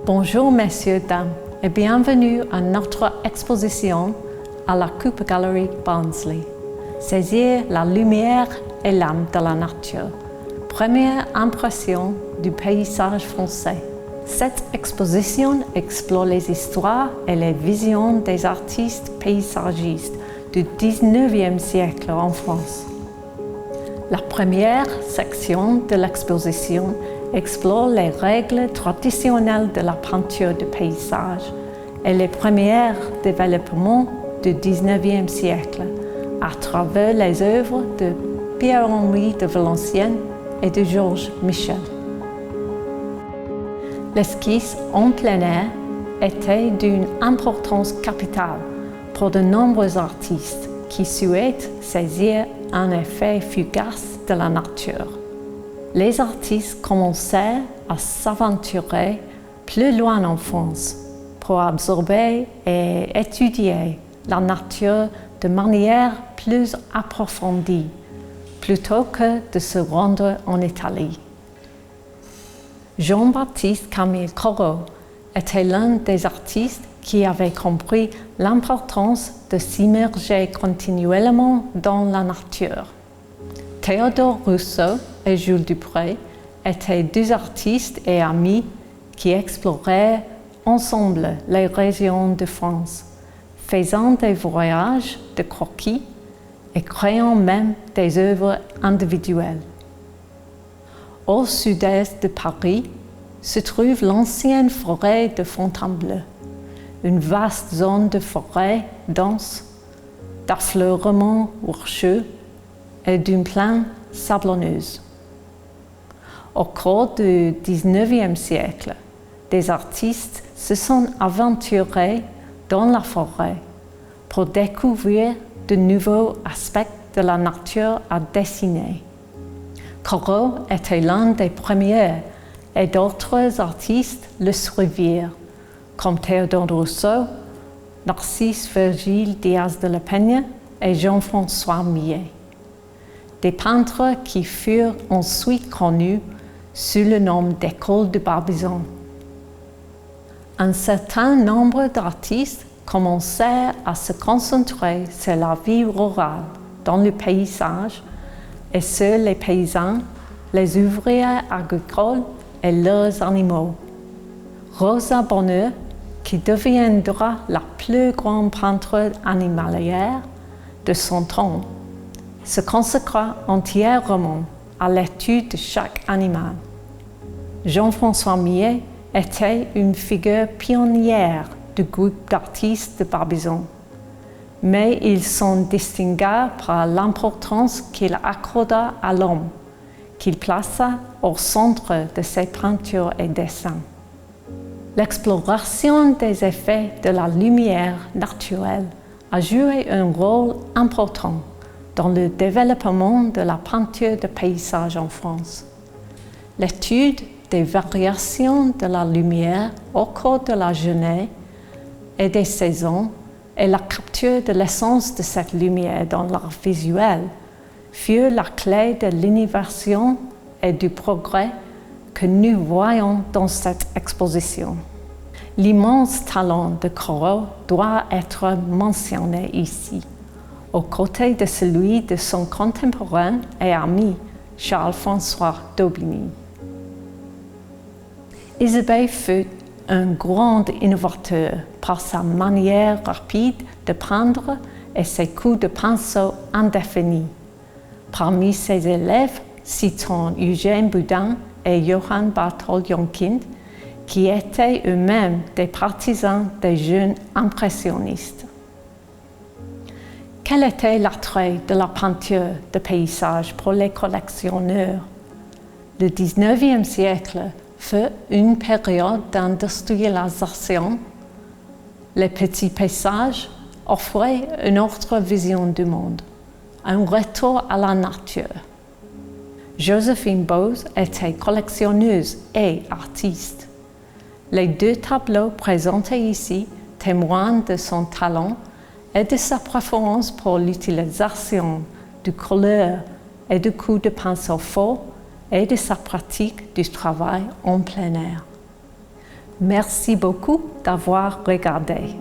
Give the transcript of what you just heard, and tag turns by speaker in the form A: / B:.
A: Bonjour messieurs, dames et bienvenue à notre exposition à la Cooper Gallery Barnsley. Saisir la lumière et l'âme de la nature. Première impression du paysage français. Cette exposition explore les histoires et les visions des artistes paysagistes du 19e siècle en France. La première section de l'exposition explore les règles traditionnelles de la peinture de paysage et les premiers développements du 19e siècle à travers les œuvres de Pierre-Henri de Valenciennes et de Georges Michel. L'esquisse en plein air était d'une importance capitale pour de nombreux artistes qui souhaitent saisir un effet fugace de la nature. Les artistes commencèrent à s'aventurer plus loin en France pour absorber et étudier la nature de manière plus approfondie, plutôt que de se rendre en Italie. Jean-Baptiste Camille Corot était l'un des artistes qui avait compris l'importance de s'immerger continuellement dans la nature. Théodore Rousseau et Jules Dupré étaient deux artistes et amis qui exploraient ensemble les régions de France, faisant des voyages de croquis et créant même des œuvres individuelles. Au sud-est de Paris se trouve l'ancienne forêt de Fontainebleau, une vaste zone de forêt dense, d'affleurements rocheux et d'une plaine sablonneuse. Au cours du XIXe siècle, des artistes se sont aventurés dans la forêt pour découvrir de nouveaux aspects de la nature à dessiner. Corot était l'un des premiers et d'autres artistes le suivirent, comme Théodore Rousseau, Narcisse Virgile Diaz de la Peña et Jean-François Millet. Des peintres qui furent ensuite connus sous le nom d'école de Barbizon. Un certain nombre d'artistes commencèrent à se concentrer sur la vie rurale dans le paysage et sur les paysans, les ouvriers agricoles et leurs animaux. Rosa Bonheur, qui deviendra la plus grande peintre animalière de son temps, se consacra entièrement à l'étude de chaque animal. Jean-François Millet était une figure pionnière du groupe d'artistes de Barbizon, mais il s'en distingua par l'importance qu'il accorda à l'homme, qu'il plaça au centre de ses peintures et dessins. L'exploration des effets de la lumière naturelle a joué un rôle important dans le développement de la peinture de paysage en France. L'étude des variations de la lumière au cours de la journée et des saisons et la capture de l'essence de cette lumière dans l'art visuel furent la clé de l'innovation et du progrès que nous voyons dans cette exposition. L'immense talent de Corot doit être mentionné ici, aux côtés de celui de son contemporain et ami Charles-François d'Aubigny. Isabey fut un grand innovateur par sa manière rapide de peindre et ses coups de pinceau indéfinis. Parmi ses élèves, citons Eugène Boudin et Johann Barthold Jonkind, qui étaient eux-mêmes des partisans des jeunes impressionnistes. Quel était l'attrait de la peinture de paysage pour les collectionneurs? Le 19e siècle fut une période d'industrialisation. Les petits paysages offraient une autre vision du monde, un retour à la nature. Joséphine Bose était collectionneuse et artiste. Les deux tableaux présentés ici témoignent de son talent et de sa préférence pour l'utilisation du couleur et du coup de pinceau fort et de sa pratique du travail en plein air. Merci beaucoup d'avoir regardé.